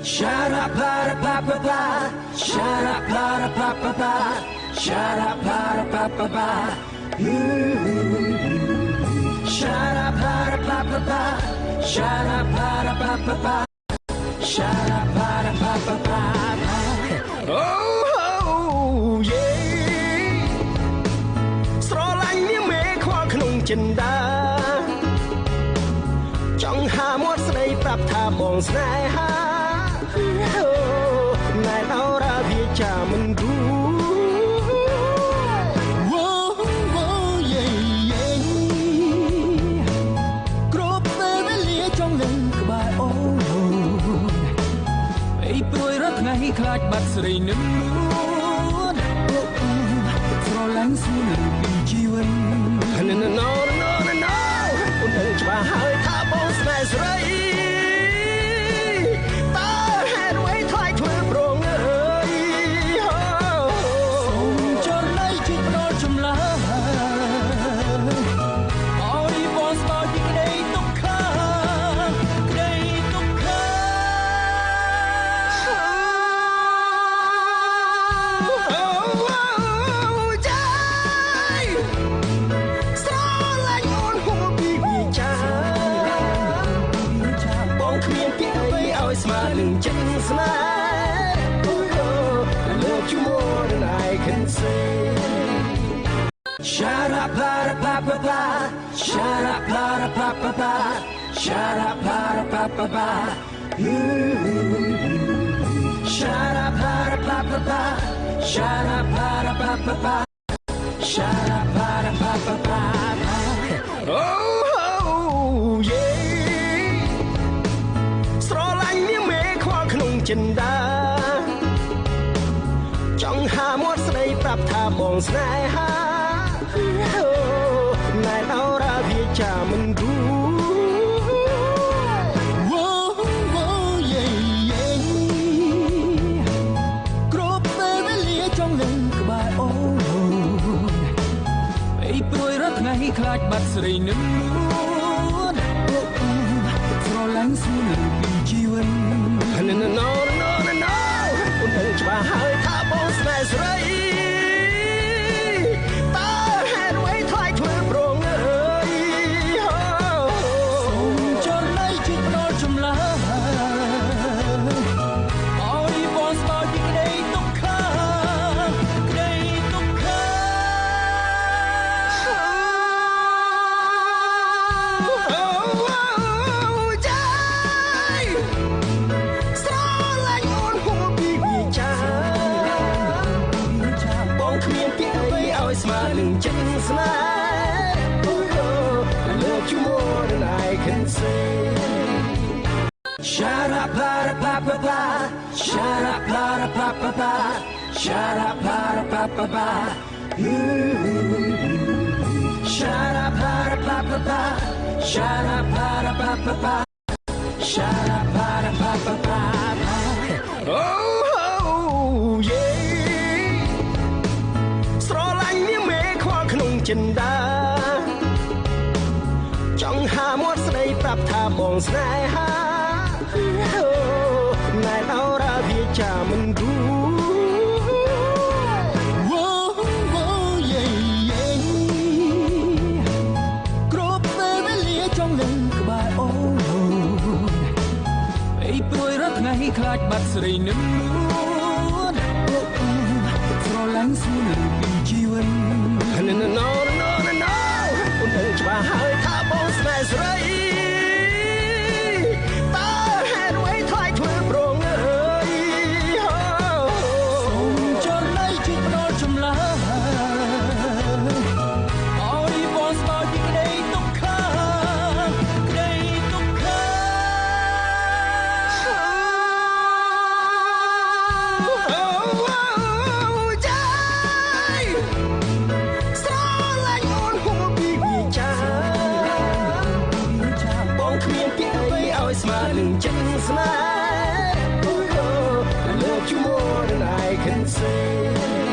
Shut up, blah, blah, blah, blah. Shut up, blah, blah, blah, blah. Shut up, blah, blah, blah, blah. Shut up, blah, blah, blah, blah. Shut up, blah, blah, blah, blah. Shut up, blah, blah, blah, blah. Oh, yeah. ស្រឡាញ់នាងមេខ្វល់ក្នុងចិន្តាចង់ហាមាត់ស្ដីប្រាប់ថាបងស្នេហាណែអរ៉ាវាចាមិនគូគ្រប់ពេលវេលាចង់នឹងក្បែរអូនអីព្រួយរត់ថ្ងៃខ្លាចបាត់ស្រីនឹងនួនស្រឡាញ់ស្រួលពីជីវិត No អូនដឹងច្បាស់ហើយថាបងស្នេហ៍ស្រីតើហេតុអ្វីថ្លៃធ្វើប្រងអើយសូមចំណៃជួយផ្ដល់ចម្លើយអោយបងស្គាល់ពីក្តីទុក្ខក្តីទុក្ខចាយស្រឡាញ់អូនហួរពីវាចាបងគ្មានពាក្យអ្វីឲ្យស្មើនឹងចិត្តស្នេហ៍ I love you more than I can say Shut up, blah, blah, blah, blah. Shut up, blah, blah, blah, blah. Shut up, blah, blah, blah, blah. Shut up, blah, blah, blah, blah. Shut up, blah, blah, blah, blah. Shut up, blah, blah, blah, blah. Oh, yeah. ស្រឡាញ់នាងមេខ្វល់ក្នុងចិន្តាចង់ហាមាត់ស្ដីប្រាប់ថាបងស្នេហាណែអរ៉ាវាចាមិនគូគ្រប់ពេលវេលាចង់នឹងក្បែរអូនអីព្រួយរត់ថ្ងៃខ្លាចបាត់ស្រីនឹងនួនស្រឡាញ់ស្រួលពីជីវិត No អូនដឹងច្បាស់ហើយថាបងស្នេហ៍ស្រីតើហេតុអ្វីថ្លៃធ្វើប្រងអើយសូមចំណៃជួយផ្ដល់ចម្លើយអោយបងស្គាល់ពីក្តីទុក្ខក្តីទុក្ខចាយស្រឡាញ់អូនហួរពីវាចាបងគ្មានពាក្យអ្វីឲ្យស្មើនឹងចិត្តស្នេហ៍ I love you more than I can say Shut up, blah, blah, blah, blah. Shut up, blah, blah, blah, blah. Shut up, blah, blah, blah, blah. Shut up, blah, blah, blah, blah. Shut up, blah, blah, blah, blah. Shut up, blah, blah, blah, blah. Oh, yeah. ស្រឡាញ់នាងមេខ្វល់ក្នុងចិន្តាចង់ហាមាត់ស្ដីប្រាប់ថាបងស្នេហាណែអរ៉ាវាចាមិនគូគ្រប់ពេលវេលាចង់នឹងក្បែរអូនអីព្រួយរត់ថ្ងៃខ្លាចបាត់ស្រីនឹងនួនស្រឡាញ់ស្រួលពីជីវិត No អូនដឹងច្បាស់ហើយថាបងស្នេហ៍ស្រីតើហេតុអ្វីថ្លៃធ្វើប្រងអើយសូមចំណៃជួយផ្ដល់ចម្លើយអោយបងស្គាល់ពីក្តីទុក្ខក្តីទុក្ខចាយស្រឡាញ់អូនហួរពីវាចាបងគ្មានពាក្យអ្វីឲ្យស្មើនឹងចិត្តស្នេហ៍ I love you more than I can say